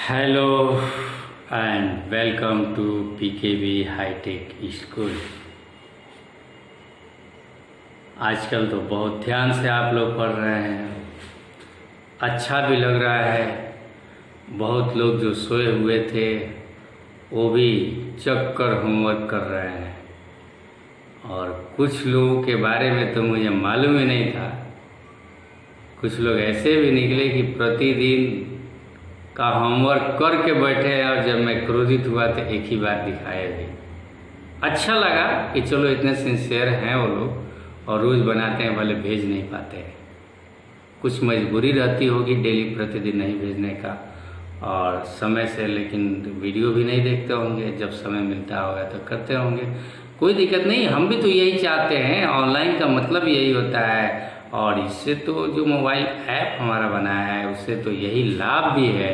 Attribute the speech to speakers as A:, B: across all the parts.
A: Hello and welcome to PKV hitech school. आजकल तो बहुत ध्यान से आप लोग पढ़ रहे हैं, अच्छा भी लग रहा है। बहुत लोग जो सोए हुए थे वो भी जग कर होमवर्क कर रहे हैं, और कुछ लोगों के बारे में तो मुझे मालूम ही नहीं था। कुछ लोग ऐसे भी निकले कि प्रतिदिन का होमवर्क करके बैठे हैं, और जब मैं क्रोधित हुआ तो एक ही बार दिखाया भी। अच्छा लगा कि चलो इतने सिंसियर हैं वो लोग और रोज़ बनाते हैं, भले भेज नहीं पाते हैं। कुछ मजबूरी रहती होगी डेली प्रतिदिन नहीं भेजने का, और समय से लेकिन वीडियो भी नहीं देखते होंगे। जब समय मिलता होगा तो करते होंगे, कोई दिक्कत नहीं। हम भी तो यही चाहते हैं, ऑनलाइन का मतलब यही होता है। और इससे तो जो मोबाइल ऐप हमारा बनाया है उससे तो यही लाभ भी है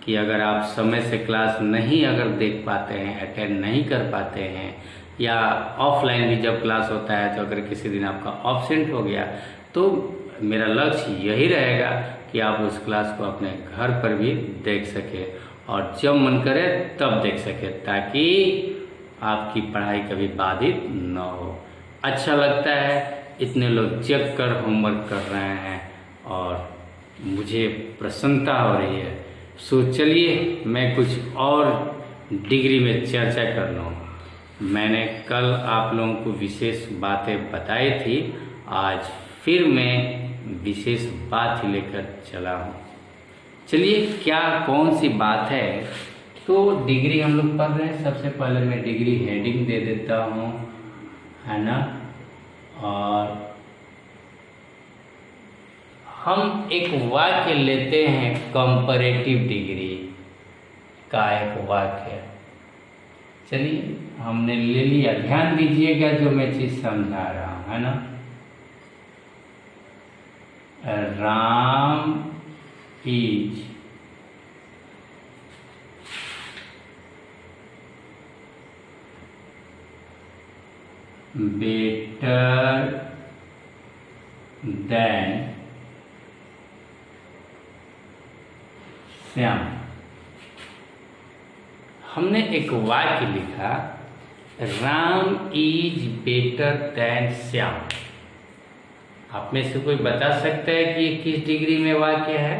A: कि अगर आप समय से क्लास नहीं अगर देख पाते हैं, अटेंड नहीं कर पाते हैं, या ऑफलाइन भी जब क्लास होता है तो अगर किसी दिन आपका ऑब्सेंट हो गया, तो मेरा लक्ष्य यही रहेगा कि आप उस क्लास को अपने घर पर भी देख सकें और जब मन करे तब देख सकें, ताकि आपकी पढ़ाई कभी बाधित न हो। अच्छा लगता है इतने लोग जग कर होमवर्क कर रहे हैं और मुझे प्रसन्नता हो रही है। सो चलिए मैं कुछ और डिग्री में चर्चा कर लूँ। मैंने कल आप लोगों को विशेष बातें बताई थी, आज फिर मैं विशेष बात ही लेकर चला हूँ। चलिए क्या कौन सी बात है। तो डिग्री हम लोग पढ़ रहे हैं। सबसे पहले मैं डिग्री हेडिंग दे देता हूँ, है ना। और हम एक वाक्य लेते हैं, कंपैरेटिव डिग्री का एक वाक्य। चलिए हमने ले लिया, ध्यान दीजिएगा जो मैं चीज समझा रहा हूँ, है ना। Ram is better than Shyam. हमने एक वाक्य लिखा, Ram is better than Shyam. आप में से कोई बता सकता है कि ये किस डिग्री में वाक्य है?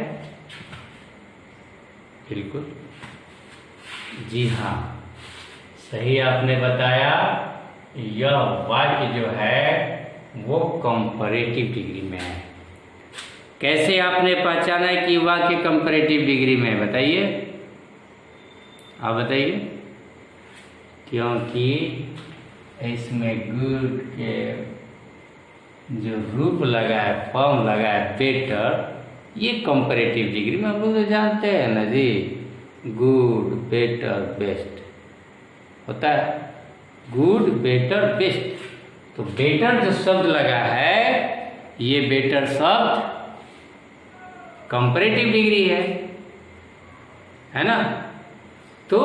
A: बिल्कुल जी हाँ, सही आपने बताया। यह वाक्य जो है वो कंपैरेटिव डिग्री में है। कैसे आपने पहचाना है कि वाक्य कंपैरेटिव डिग्री में है? बताइए, आप बताइए। क्योंकि इसमें गुड के जो रूप लगा है, फॉर्म लगा है बेटर, ये कंपैरेटिव डिग्री में हम लोग तो जानते हैं ना जी, गुड बेटर बेस्ट होता है। गुड बेटर बेस्ट, तो बेटर जो शब्द लगा है, ये बेटर शब्द कंपैरेटिव डिग्री है ना। तो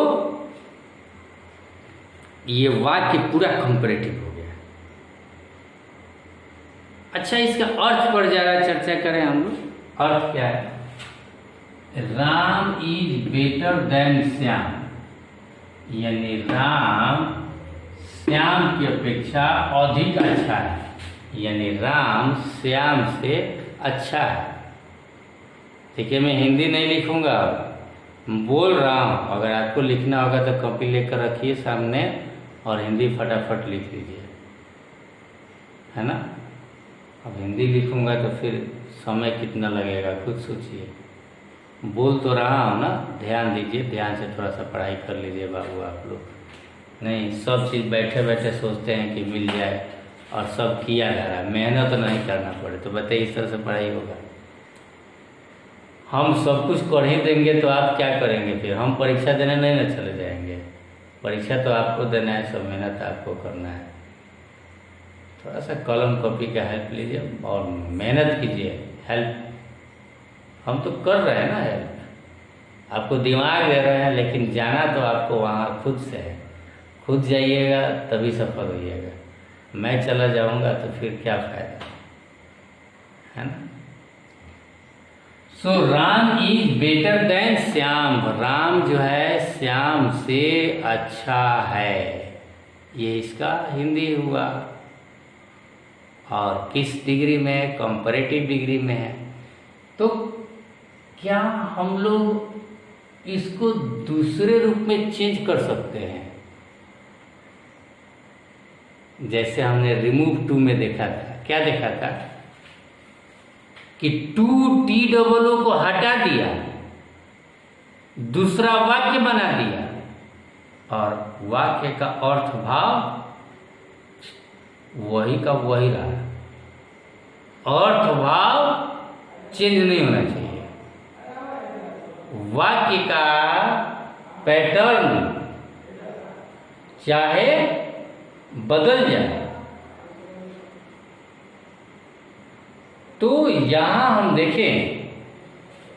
A: ये वाक्य पूरा कंपैरेटिव हो गया। अच्छा, इसका अर्थ पर जरा चर्चा करें हम लोग। अर्थ क्या है? Ram is better than Shyam, यानी राम श्याम की अपेक्षा अधिक अच्छा है, यानी राम श्याम से अच्छा है। देखिए मैं हिंदी नहीं लिखूंगा, बोल रहा हूँ। अगर आपको लिखना होगा तो कॉपी लेकर रखिए सामने और हिंदी फटाफट लिख लीजिए, है ना। अब हिंदी लिखूंगा तो फिर समय कितना लगेगा खुद सोचिए। बोल तो रहा हूँ ना, ध्यान दीजिए, ध्यान से थोड़ा सा पढ़ाई कर लीजिए बाबू आप लोग। नहीं सब चीज़ बैठे बैठे सोचते हैं कि मिल जाए और सब किया जा रहा है, मेहनत तो नहीं करना पड़े। तो बताइए इस तरह से पढ़ाई होगा? हम सब कुछ कर ही देंगे तो आप क्या करेंगे फिर? हम परीक्षा देने नहीं ना चले जाएंगे। परीक्षा तो आपको देना है, सब मेहनत आपको करना है। थोड़ा सा कलम कॉपी का हेल्प लीजिए और मेहनत कीजिए। हेल्प हम तो कर रहे हैं ना, हेल्प आपको दिमाग दे रहे हैं, लेकिन जाना तो आपको वहाँ खुद से है। खुद जाइएगा तभी सफल होइएगा। मैं चला जाऊँगा तो फिर क्या फायदा, है ना। So Ram is better than Shyam, Ram जो है श्याम से अच्छा है, ये इसका हिंदी हुआ। और किस डिग्री में है? कंपैरेटिव डिग्री में है। तो क्या हम लोग इसको दूसरे रूप में चेंज कर सकते हैं? जैसे हमने रिमूव टू में देखा था, क्या देखा था कि टू टी डबल ओ को हटा दिया, दूसरा वाक्य बना दिया और वाक्य का अर्थ भाव वही का वही रहा। अर्थ भाव चेंज नहीं होना चाहिए, वाक्य का पैटर्न चाहे बदल जाए। तो यहां हम देखें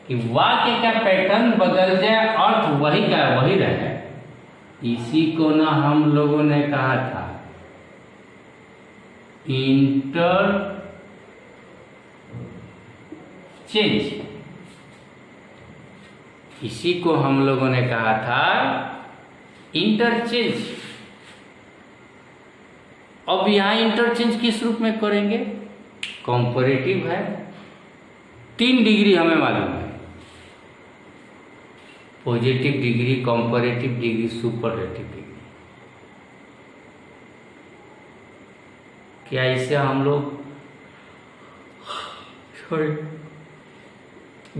A: कि वाक्य का पैटर्न बदल जाए, अर्थ वही का वही रहे। इसी को ना हम लोगों ने कहा था इंटरचेंज। इसी को हम लोगों ने कहा था इंटरचेंज। अब यहां इंटरचेंज किस रूप में करेंगे? कंपैरेटिव है, 3 डिग्री हमें मालूम है, positive degree, comparative degree, superlative degree. क्या इसे हम लोग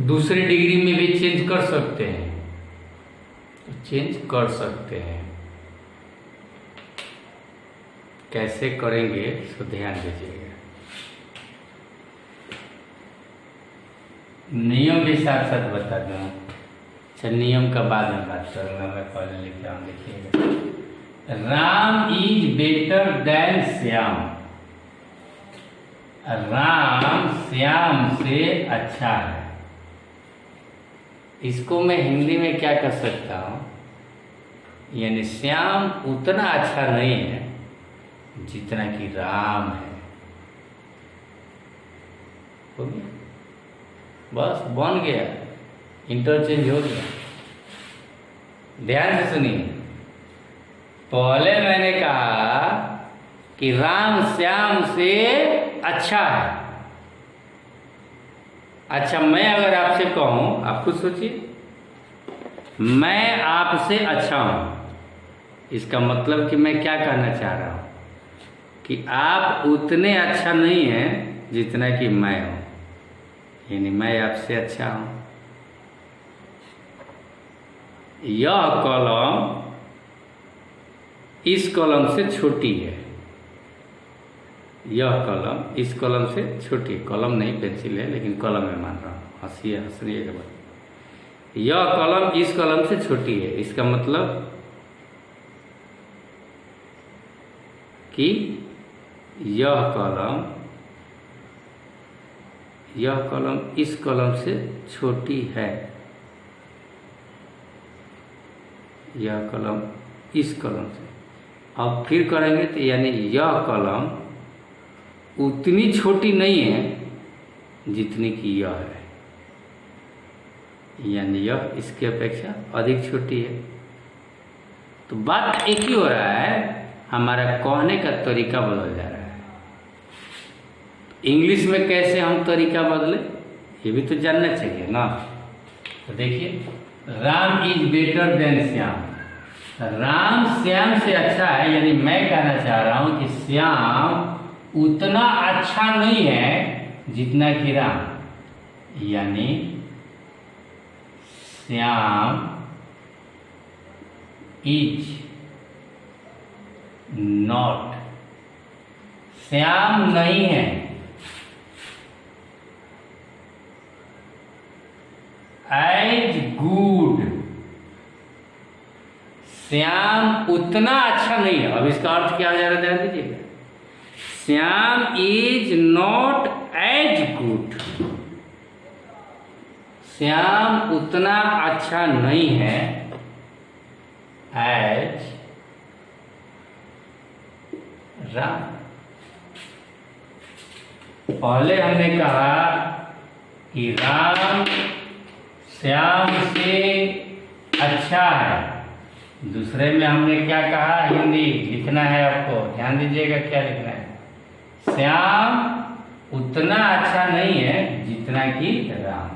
A: दूसरे डिग्री में भी चेंज कर सकते हैं? चेंज कर सकते हैं। कैसे करेंगे इसको ध्यान दीजिएगा। नियम भी साथ साथ बता दूँ। अच्छा, नियम का बाद में बात करूँगा, मैं पहले लिख आऊँ। देखिएगा, Ram is better than Shyam, Ram Shyam से अच्छा है। इसको मैं हिंदी में क्या कर सकता हूँ? यानी श्याम उतना अच्छा नहीं है जितना कि राम है। हो गया, बस बन गया, इंटरचेंज हो गया। ध्यान से सुनिए, पहले मैंने कहा कि राम श्याम से अच्छा है। अच्छा, मैं अगर आपसे कहूं, आप खुद सोचिए, मैं आपसे अच्छा हूं, इसका मतलब कि मैं क्या कहना चाह रहा हूं कि आप उतने अच्छा नहीं हैं जितना कि मैं हूं, यानी मैं आपसे अच्छा हूं। यह कलम इस कलम से छोटी है, यह कलम इस कलम से छोटी, कलम नहीं पेंसिल है लेकिन कलम में मान रहा हूँ, हंसिए के बाद। यह कलम इस कलम से छोटी है, इसका मतलब कि यह कलम इस कलम से छोटी है, यह कलम इस कलम से। अब फिर करेंगे तो यानी यह कलम उतनी छोटी नहीं है जितनी कि यह है, यानी यह इसके अपेक्षा अधिक छोटी है। तो बात एक ही हो रहा है, हमारा कहने का तरीका बदल जा रहा है। इंग्लिश में कैसे हम तरीका बदले, ये भी तो जानना चाहिए ना। तो देखिए, Ram is better than Shyam, Ram Shyam से अच्छा है, यानी मैं कहना चाह रहा हूं कि श्याम उतना अच्छा नहीं है जितना कि राम, यानी श्याम इज नॉट, श्याम नहीं है एज गुड, श्याम उतना अच्छा नहीं है। अब इसका अर्थ क्या हो जा रहा है, ध्यान दीजिएगा, Shyam is not as good, Shyam उतना अच्छा नहीं है एज राम। पहले हमने कहा कि राम श्याम से अच्छा है। दूसरे में हमने क्या कहा, हिंदी लिखना है आपको, ध्यान दीजिएगा क्या लिखना है। श्याम उतना अच्छा नहीं है जितना कि राम,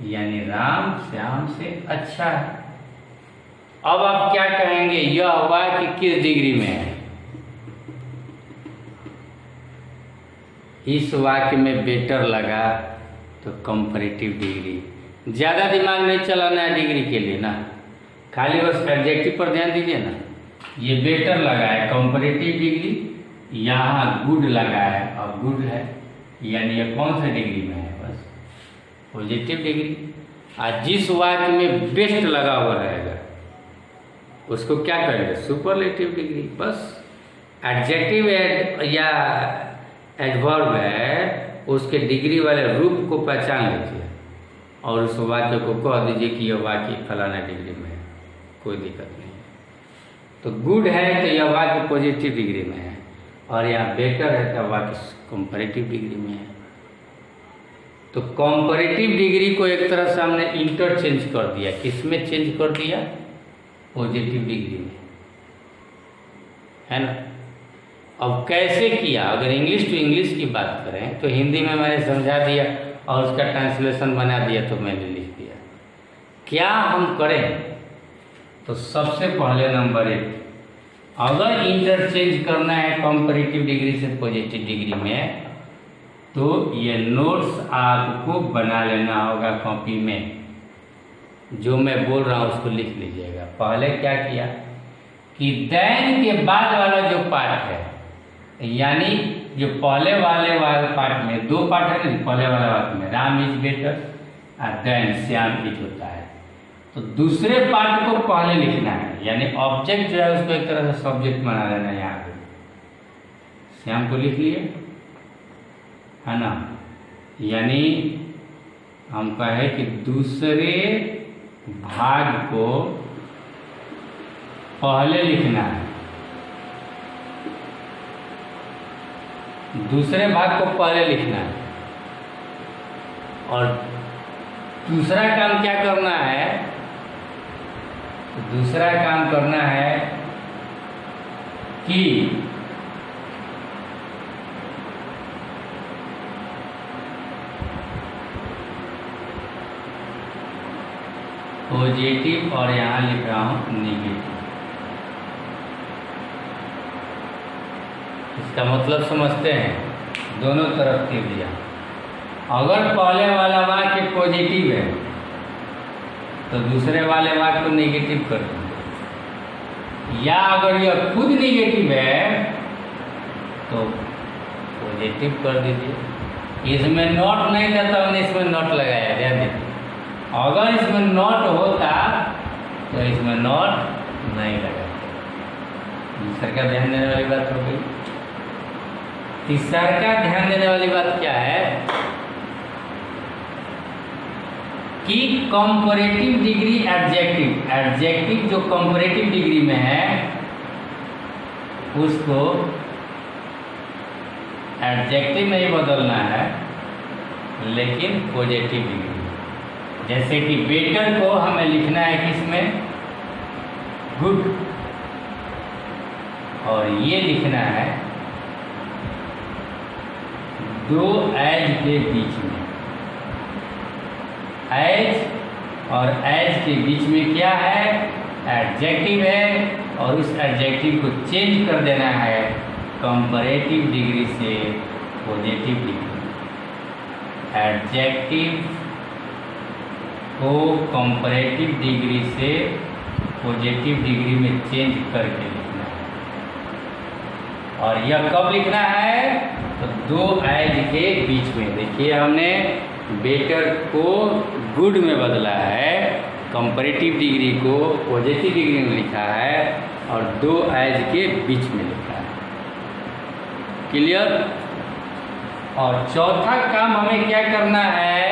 A: यानी राम श्याम से अच्छा है। अब आप क्या कहेंगे, यह वाक्य किस डिग्री में है? इस वाक्य में बेटर लगा तो कंपैरेटिव डिग्री। ज़्यादा दिमाग नहीं चलाना है डिग्री के लिए ना, खाली बस एडजेक्टिव पर ध्यान दीजिए ना। ये बेटर लगा है कंपैरेटिव डिग्री, यहाँ गुड लगा है और गुड है, यानी ये कौन से डिग्री में है? बस पॉजिटिव डिग्री। आज जिस वाक्य में बेस्ट लगा हुआ रहेगा उसको क्या करेंगे? Superlative degree. बस एडजेक्टिव या एडवर्ब है, उसके डिग्री वाले रूप को पहचान लीजिए और उस वाक्य को कह दीजिए कि यह वाक्य फलाना डिग्री में है, कोई दिक्कत नहीं है। तो गुड है तो यह वाक्य पॉजिटिव डिग्री में है, और यहाँ बेटर है तो वाक्य कंपैरेटिव डिग्री में है। तो कंपैरेटिव डिग्री को एक तरह से हमने इंटरचेंज कर दिया। किसमें चेंज कर दिया? पॉजिटिव डिग्री में, है ना। अब कैसे किया? अगर इंग्लिश टू इंग्लिश की बात करें तो हिंदी में मैंने समझा दिया और उसका ट्रांसलेशन बना दिया तो मैंने लिख दिया। क्या हम करें? तो सबसे पहले नंबर 1, अगर इंटरचेंज करना है कंपैरेटिव डिग्री से पॉजिटिव डिग्री में, तो ये नोट्स आपको बना लेना होगा कॉपी में। जो मैं बोल रहा हूँ उसको लिख लीजिएगा। पहले क्या किया कि देन के बाद वाला जो पार्ट है, यानी जो पहले वाले पार्ट में 2 पार्ट है ना, पहले वाले पार्ट में राम इज बेटर और देन श्याम इज होता है। तो दूसरे पार्ट को पहले लिखना है, यानी ऑब्जेक्ट जो है उसको एक तरह से सब्जेक्ट बना लेना है। यहाँ पे श्याम को लिख लिए, है ना। यानी हम कहे कि दूसरे भाग को पहले लिखना है, दूसरे भाग को पहले लिखना है। और दूसरा काम क्या करना है? दूसरा काम करना है कि पॉजिटिव, और यहाँ लिख रहा हूँ नेगेटिव। इसका मतलब समझते हैं, दोनों तरफ के दिया। अगर पहले वाला वाक्य पॉजिटिव है तो दूसरे वाले वाक्य को नेगेटिव कर देंगे, या अगर यह खुद नेगेटिव है तो पॉजिटिव कर दीजिए। इसमें नॉट नहीं था तो हमने इसमें नॉट लगाया, ध्यान दीजिए। अगर इसमें नॉट होता तो इसमें नॉट नहीं लगा। दूसरा का ध्यान देने वाली बात हो गई। तीसरा का ध्यान देने वाली बात क्या है कि कंपैरेटिव डिग्री एडजेक्टिव, एडजेक्टिव जो कंपैरेटिव डिग्री में है उसको एडजेक्टिव नहीं बदलना है, लेकिन पॉजिटिव डिग्री। जैसे कि बेटर को हमें लिखना है किसमें? गुड, और ये लिखना है 2 एज के बीच में। एज और एज के बीच में क्या है? एडजेक्टिव है, और उस एडजेक्टिव को चेंज कर देना है कंपैरेटिव डिग्री से पॉजिटिव डिग्री। एडजेक्टिव को कंपैरेटिव डिग्री से पॉजिटिव डिग्री में चेंज करके लिखना है। और यह कब लिखना है? तो 2 एज के बीच में। देखिए हमने बेटर को गुड में बदला है, कंपैरेटिव डिग्री को पॉजिटिव डिग्री में लिखा है, और 2 एज के बीच में लिखा है। क्लियर? और चौथा काम हमें क्या करना है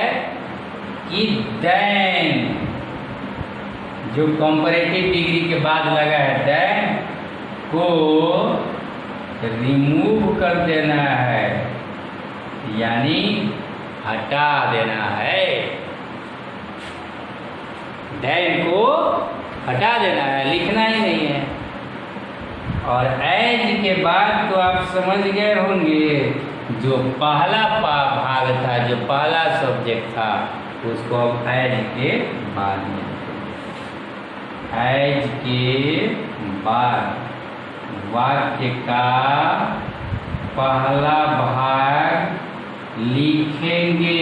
A: कि देन, जो कंपैरेटिव डिग्री के बाद लगा है देन को रिमूव कर देना है, यानी हटा देना है। डैन को हटा देना है, लिखना ही नहीं है। और एज के बाद तो आप समझ गए होंगे, जो पहला भाग था, जो पहला सब्जेक्ट था, उसको हम एज के बाद में, एज के बाद वाक्य का पहला भाग लिखेंगे।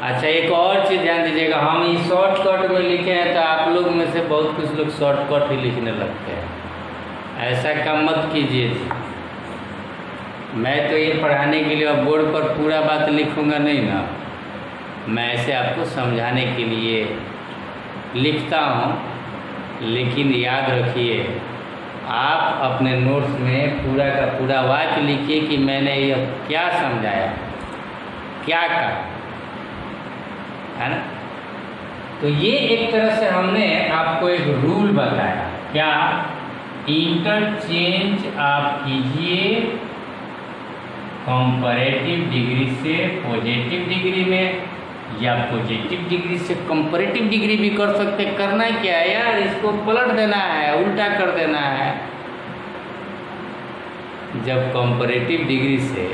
A: अच्छा, एक और चीज़ ध्यान दीजिएगा, हम ये शॉर्टकट में लिखे हैं तो आप लोग में से बहुत कुछ लोग शॉर्टकट ही लिखने लगते हैं। ऐसा काम मत कीजिए। मैं तो ये पढ़ाने के लिए अब बोर्ड पर पूरा बात लिखूंगा नहीं ना, मैं ऐसे आपको समझाने के लिए लिखता हूँ। लेकिन याद रखिए, आप अपने नोट्स में पूरा का पूरा वाक्य लिखिए कि मैंने यह क्या समझाया, क्या कहा, है ना। तो ये एक तरह से हमने आपको एक रूल बताया, क्या, इंटरचेंज आप कीजिए कंपैरेटिव डिग्री से पॉजिटिव डिग्री में, या पॉजिटिव डिग्री से कंपैरेटिव डिग्री भी कर सकते। करना क्या है यार, इसको पलट देना है, उल्टा कर देना है। जब कंपैरेटिव डिग्री से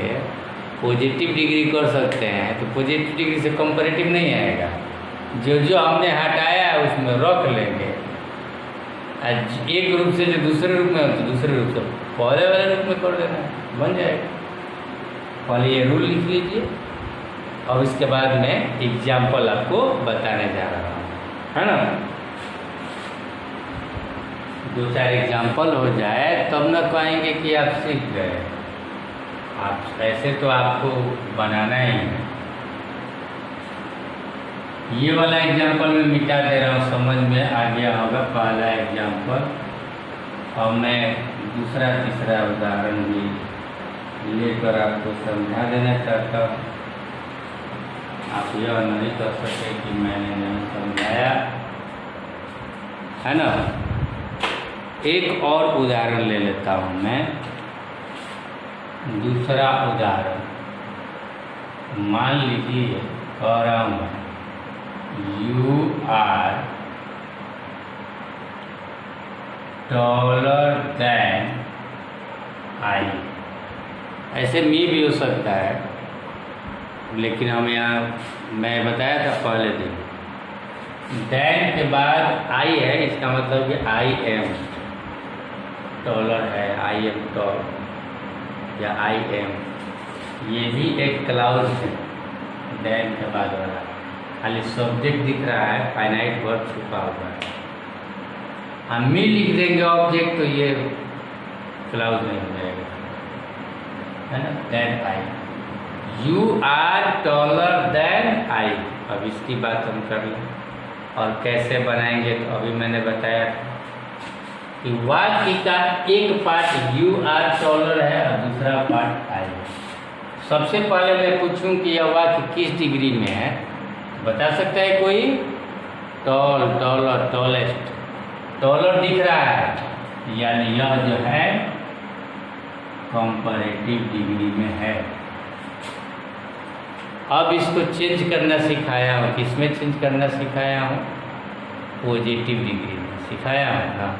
A: पॉजिटिव डिग्री कर सकते हैं तो पॉजिटिव डिग्री से कंपैरेटिव नहीं आएगा। जो जो हमने हटाया है उसमें रख लेंगे, एक रूप से जो दूसरे रूप में हो तो दूसरे रूप से पहले वाले रूप में कर देना है, बन जाएगा। पहले ये रूल लिख लीजिए और इसके बाद में एग्जाम्पल आपको बताने जा रहा हूँ, है ना। 2-4 एग्जाम्पल हो जाए तब न कहेंगे कि आप सीख गए। आप ऐसे तो आपको बनाना ही है। ये वाला एग्जाम्पल मैं मिटा दे रहा हूँ, समझ में आ गया होगा पहला एग्जाम्पल। और मैं दूसरा तीसरा उदाहरण भी लेकर आपको समझा देना चाहता हूँ। आप यह नहीं कर सके कि मैंने नहीं समझाया, है ना। एक और उदाहरण ले लेता हूँ मैं। दूसरा उदाहरण, मान लीजिए कह रहा हूँ you are taller than I। ऐसे मी भी हो सकता है, लेकिन हम यहाँ, मैं बताया था पहले दिन, देन के बाद आई है, इसका मतलब कि आई एम टॉलर है, आई एम टॉल या आई एम, ये भी एक क्लाउज है। देन के बाद वाला खाली सब्जेक्ट दिख रहा है, फाइनाइट वर्ब छुपा हुआ है। हम मी लिख देंगे ऑब्जेक्ट तो ये क्लाउज नहीं हो जाएगा, है ना। Than I, you are taller than I. अब इसकी बात हम कर लें और कैसे बनाएंगे। तो अभी मैंने बताया कि वाक्य का एक पार्ट यू आर टॉलर है और दूसरा पार्ट आई है। सबसे पहले मैं पूछूं कि यह वाक्य किस डिग्री में है, बता सकता है कोई। टॉल, टॉलर, टॉलेस्ट, टॉलर दिख रहा है, यानी यह जो है कंपैरेटिव डिग्री में है। अब इसको चेंज करना सिखाया हूँ, किसमें चेंज करना सिखाया हूँ, पॉजिटिव डिग्री में सिखाया हूँ ना।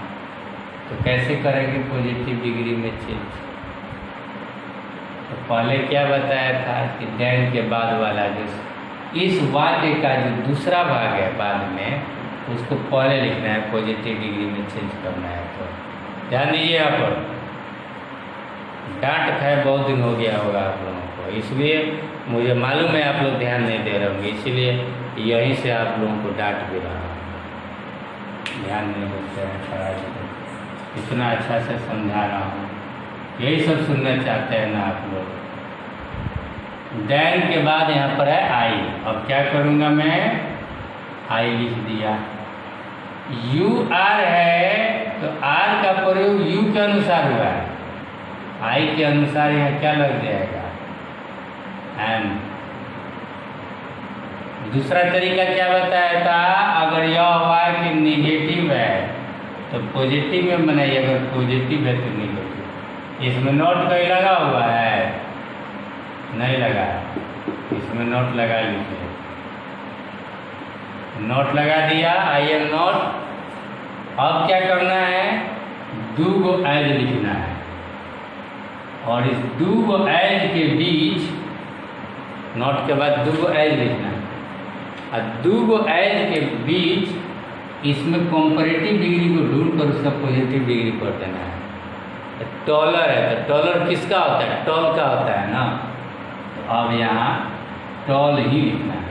A: तो कैसे करेंगे पॉजिटिव डिग्री में चेंज। तो पहले क्या बताया था कि देन के बाद वाला जो इस वाक्य का जो दूसरा भाग है बाद में, उसको पहले लिखना है, पॉजिटिव डिग्री में चेंज करना है। तो ध्यान दीजिए, यहाँ पर डांट खाए बहुत दिन हो गया होगा आप लोगों को, इसलिए मुझे मालूम है आप लोग ध्यान नहीं दे रहे होंगे, इसलिए यहीं से आप लोगों को डांट भी रहा हूँ। ध्यान नहीं देते हैं पढ़ाई को, इतना अच्छा से समझा रहा हूँ, यही सब सुनना चाहते हैं ना आप लोग। देन के बाद यहाँ पर है आई। अब क्या करूँगा मैं, आई लिख दिया। यू आर है तो आर का प्रयोग यू के अनुसार हुआ है, आई के अनुसार यहाँ क्या लग जाएगा, एम। दूसरा तरीका क्या बताया था, अगर यह हुआ कि निगेटिव है तो पॉजिटिव में बनाइए, अगर पॉजिटिव है तो निगेटिव। इसमें नोट कहीं लगा हुआ है, नहीं लगा, इसमें नोट लगा लीजिए। नॉट लगा दिया, आई एम नॉट। अब क्या करना है, डू गो एज लिखना है, और इस डू गो एज के बीच, नॉट के बाद डू गो एज लिखना है, और डू गो एज के बीच इसमें कंपैरेटिव डिग्री को ढूंढ कर उसका पॉजिटिव डिग्री कर देना है। टॉलर है तो टॉलर किसका होता है, टॉल का होता है ना, तो अब यहाँ टॉल ही लिखना है।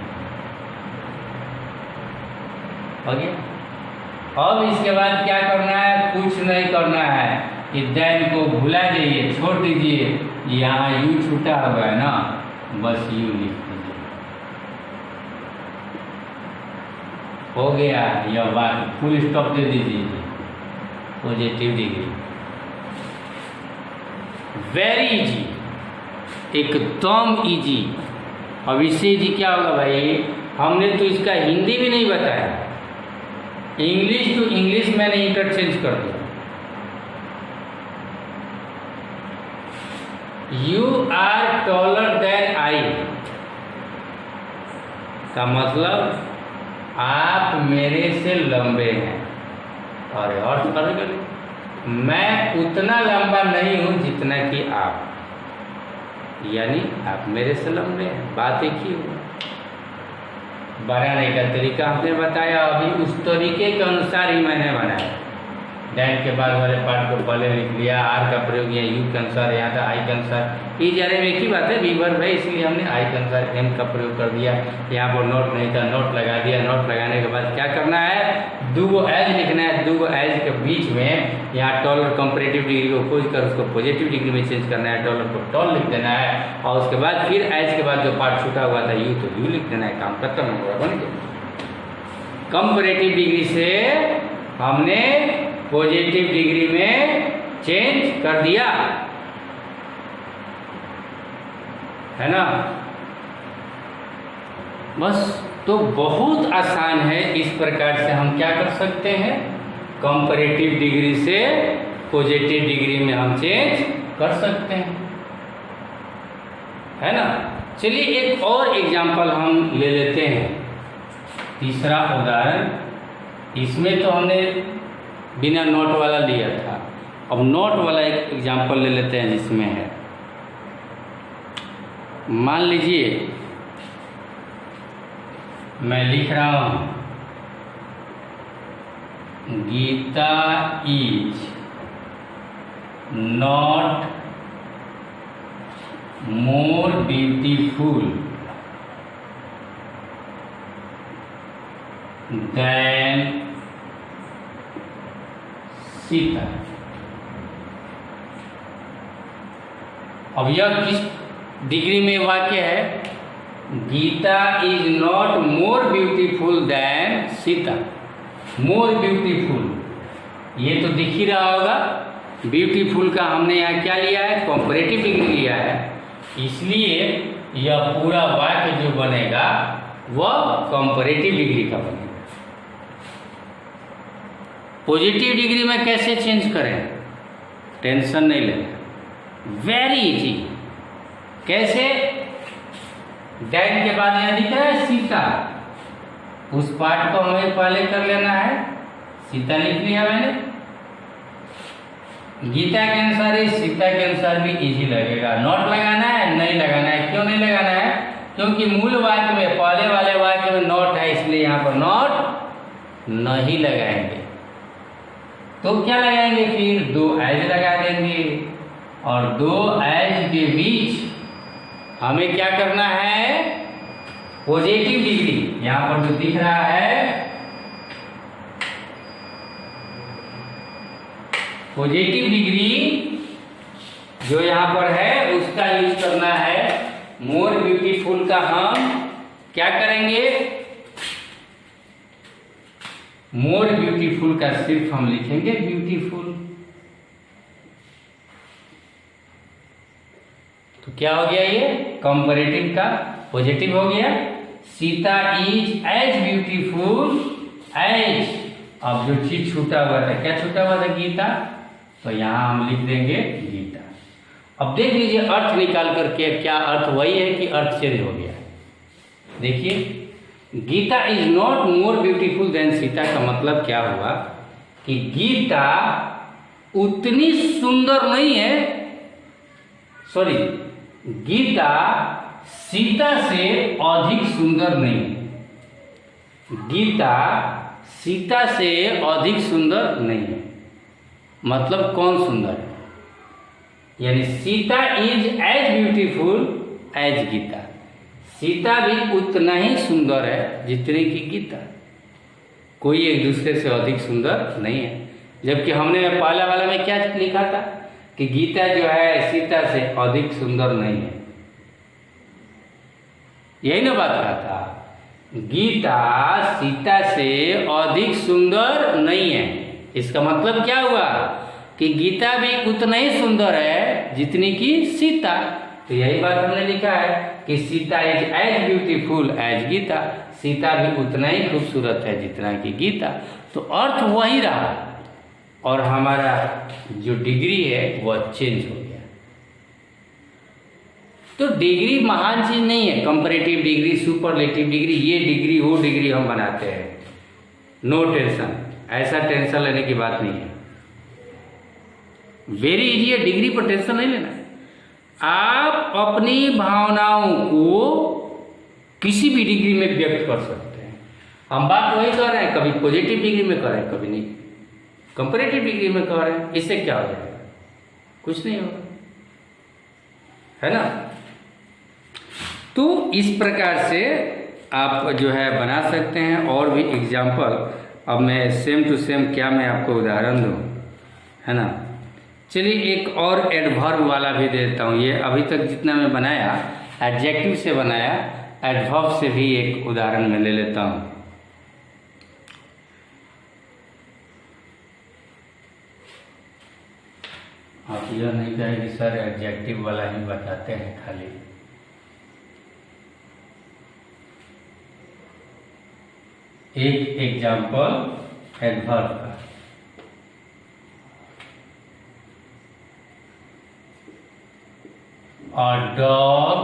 A: ओके, अब इसके बाद क्या करना है, कुछ नहीं करना है कि देन को भुला जाइए, छोड़ दीजिए, यहाँ यू छूटा हुआ है ना, बस यू लिख दीजिए, हो गया। यह बात फुल स्टॉप दे दीजिए, पॉजिटिव डिग्री। वेरी इजी, एकदम इजी। अब इससे इजी क्या होगा भाई, हमने तो इसका हिंदी भी नहीं बताया, इंग्लिश टू इंग्लिश मैंने इंटरचेंज कर दिया। You are taller than I का मतलब आप मेरे से लंबे हैं, और मैं उतना लंबा नहीं हूं जितना कि आप, यानी आप मेरे से लंबे हैं, बात एक ही हुआ। बनाने का तरीका हमने बताया, अभी उस तरीके के अनुसार ही मैंने बनाया। डैन के बाद वाले पार्ट को पहले लिख लिया, आर का प्रयोग यहाँ यू के अनुसार, यहाँ था आई के अनुसार, ई जा रहे में एक ही बात है, वी वर्ब है इसलिए हमने आई के अनुसार एम का प्रयोग कर दिया। यहाँ पर नोट नहीं था, नोट लगा दिया। नोट लगाने के बाद क्या करना है, दो गो एज लिखना है, दो गो एज के बीच में यहाँ टॉलर कंपैरेटिव डिग्री को खोज कर उसको पॉजिटिव डिग्री में चेंज करना है, टॉलर को टॉल लिख देना है, और उसके बाद फिर एज के बाद जो पार्ट छूटा हुआ था यू, तो यू लिख देना है, काम खत्म होगा, बन गया। कंपैरेटिव डिग्री से हमने पॉजिटिव डिग्री में चेंज कर दिया, है ना। बस, तो बहुत आसान है। इस प्रकार से हम क्या कर सकते हैं, कंपैरेटिव डिग्री से पॉजिटिव डिग्री में हम चेंज कर सकते हैं, है ना। चलिए एक और एग्जांपल हम ले लेते हैं, तीसरा उदाहरण। इसमें तो हमने बिना नोट वाला लिया था, अब नोट वाला एक एग्जांपल ले लेते हैं जिसमें है, मान लीजिए मैं लिख रहा हूँ Geeta is not more beautiful than Sita. अब यह किस डिग्री में वाक्य है, Geeta is not more beautiful than Sita. More beautiful, ये तो दिख ही रहा होगा, ब्यूटीफुल का हमने यहाँ क्या लिया है, कंपैरेटिव डिग्री लिया है, इसलिए यह पूरा वाक्य जो बनेगा वह कंपैरेटिव डिग्री का बनेगा। पॉजिटिव डिग्री में कैसे चेंज करें, टेंशन नहीं लेना, वेरी इजी। कैसे, डैन के बाद यहाँ दिख रहा है सीता, उस पार्ट को हमें पहले कर लेना है, सीता लिख लिया मैंने। गीता के अनुसार ही सीता के अनुसार भी इजी लगेगा। नोट लगाना है, नहीं लगाना है, क्यों नहीं लगाना है, क्योंकि मूल वाक्य में पहले वाले वाक्य में नोट है, इसलिए यहाँ पर नोट नहीं लगाएंगे। तो क्या लगाएंगे, फिर दो एज लगा देंगे, और दो एज के बीच हमें क्या करना है, पॉजिटिव डिग्री, यहाँ पर जो दिख रहा है पॉजिटिव डिग्री जो यहाँ पर है उसका यूज करना है। मोर ब्यूटीफुल का हम क्या करेंगे, मोर ब्यूटीफुल का सिर्फ हम लिखेंगे ब्यूटीफुल। तो क्या हो गया, ये कंपैरेटिव का पॉजिटिव हो गया। Sita is as beautiful as, अब जो चीज छूटा हुआ था, क्या छूटा हुआ था, गीता, तो यहां हम लिख देंगे गीता। अब देख लीजिए अर्थ निकाल करके क्या अर्थ वही है कि अर्थ चेंज हो गया। देखिए Geeta is not more beautiful than Sita का मतलब क्या हुआ कि गीता उतनी सुंदर नहीं है, सॉरी, गीता सीता से अधिक सुंदर नहीं है। गीता सीता से अधिक सुंदर नहीं है, मतलब कौन सुंदर है? यानी Sita is as beautiful as Geeta. Sita भी उतना ही सुंदर है जितनी की गीता। कोई एक दूसरे से अधिक सुंदर नहीं है। जबकि हमने पहला वाला में क्या लिखा था कि गीता जो है सीता से अधिक सुंदर नहीं है, यही ना बात कहा था। गीता सीता से अधिक सुंदर नहीं है। इसका मतलब क्या हुआ कि गीता भी उतना ही सुंदर है जितनी की सीता। तो यही बात हमने लिखा है कि Sita is as beautiful as Geeta. Sita भी उतना ही खूबसूरत है जितना की गीता। तो अर्थ वही रहा और हमारा जो डिग्री है वह चेंज हो गया। तो डिग्री महान चीज नहीं है। कंपैरेटिव डिग्री, सुपरलेटिव डिग्री, ये डिग्री वो डिग्री हम बनाते हैं। नो टेंशन, ऐसा टेंशन लेने की बात नहीं है। वेरी इजी है, डिग्री पर टेंशन नहीं लेना। आप अपनी भावनाओं को किसी भी डिग्री में व्यक्त कर सकते हैं। हम बात वही कर रहे हैं, कभी पॉजिटिव डिग्री में कर रहे हैं, कभी नहीं कंपैरेटिव डिग्री में कर रहे हैं। इससे क्या हो जाएगा? कुछ नहीं होगा, है ना। तो इस प्रकार से आप जो है बना सकते हैं। और भी एग्जाम्पल, अब मैं सेम टू सेम क्या मैं आपको उदाहरण दूं, है ना। चलिए एक और एडवर्ब वाला भी देता हूँ। ये अभी तक जितना मैं बनाया एडजेक्टिव से बनाया, एडवर्ब से भी एक उदाहरण मैं ले लेता हूँ। आप यह नहीं कहें कि सर एडजेक्टिव वाला ही बताते हैं खाली। एक एग्जाम्पल एडवर्ब का, a dog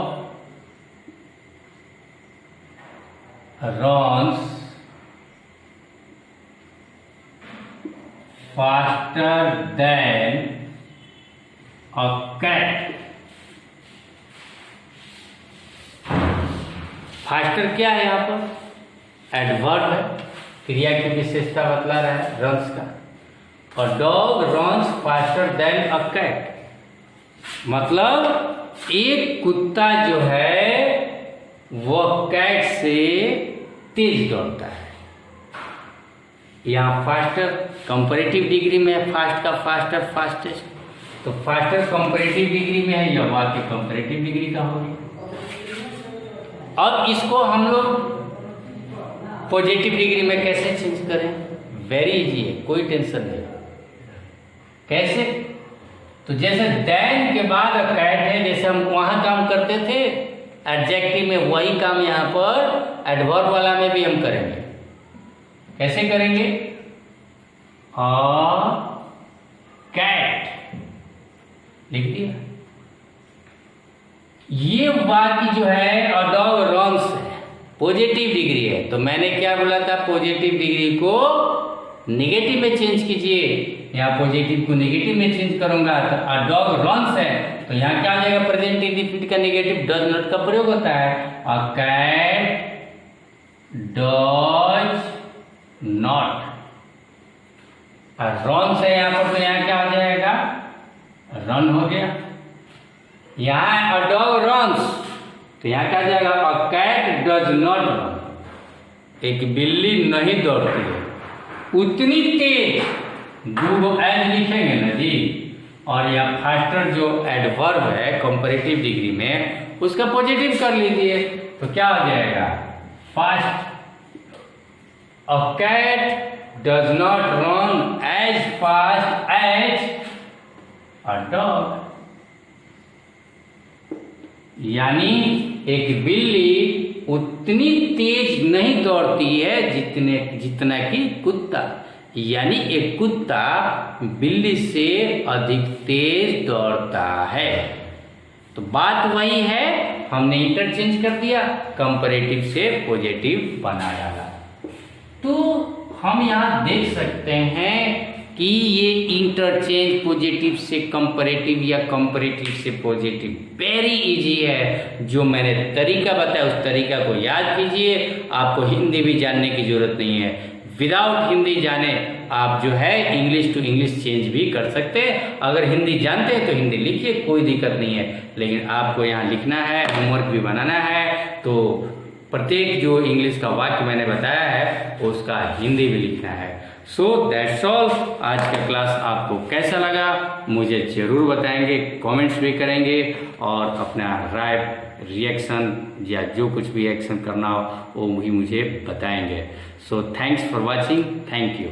A: runs faster than a cat। Faster क्या है? यहाँ पर एडवर्ब है, क्रिया की विशेषता बतला रहा है रन्स का। और dog runs faster than a cat, मतलब एक कुत्ता जो है वह कैट से तेज दौड़ता है। यहाँ फास्टर कंपैरेटिव डिग्री में है, फास्ट का फास्टर, फास्टेस्ट। तो फास्टर कंपैरेटिव डिग्री में है, यह वाक्य कंपैरेटिव डिग्री का हो गया। अब इसको हम लोग पॉजिटिव डिग्री में कैसे चेंज करें? वेरी इजी है, कोई टेंशन नहीं। कैसे? तो जैसे देन के बाद कैट है, जैसे हम वहां काम करते थे एडजेक्टिव में, वही काम यहाँ पर एडवर्ब वाला में भी हम करेंगे। कैसे करेंगे? कैट लिख दिया। ये वाक्य जो है अ डॉग रन्स है, पॉजिटिव डिग्री है। तो मैंने क्या बोला था? पॉजिटिव डिग्री को नेगेटिव में चेंज कीजिए। यहाँ पॉजिटिव को नेगेटिव में चेंज करूंगा तो अ डॉग रन्स है, तो यहाँ क्या आ जाएगा? प्रेजेंट इंडेफिनिट का नेगेटिव डज नॉट का प्रयोग होता है। A cat does not. Runs है यहाँ पर, तो यहाँ क्या आ जाएगा? रन हो गया। यहाँ अ डॉग रन्स, तो यहाँ क्या आ जाएगा? A cat does not run. एक बिल्ली नहीं दौड़ती है उतनी तेज। दो एज लिखेंगे ना जी। और यहाँ फास्टर जो एडवर्ब है कंपैरेटिव डिग्री में, उसका पॉजिटिव कर लीजिए, तो क्या हो जाएगा? Fast. A cat does not run as fast as a dog. यानी एक बिल्ली उतनी तेज नहीं दौड़ती है जितना कि कुत्ता। यानी एक कुत्ता बिल्ली से अधिक तेज दौड़ता है। तो बात वही है, हमने इंटरचेंज कर दिया, कंपैरेटिव से पॉजिटिव बना डाला। तो हम यहाँ देख सकते हैं कि ये इंटरचेंज पॉजिटिव से कंपैरेटिव या कंपैरेटिव से पॉजिटिव वेरी इजी है। जो मैंने तरीका बताया उस तरीका को याद कीजिए। आपको हिंदी भी जानने की जरूरत नहीं है। विदाउट हिंदी जाने आप जो है इंग्लिश टू इंग्लिश चेंज भी कर सकते हैं। अगर हिंदी जानते हैं तो हिंदी लिखिए, कोई दिक्कत नहीं है। लेकिन आपको यहाँ लिखना है, होमवर्क भी बनाना है। तो प्रत्येक जो इंग्लिश का वाक्य मैंने बताया है उसका हिंदी भी लिखना है। So that's all. आज का क्लास आपको कैसा लगा मुझे जरूर बताएंगे, कमेंट्स भी करेंगे और अपना राय, रिएक्शन या जो कुछ भी एक्शन करना हो वो भी मुझे बताएंगे। So thanks for watching. Thank you.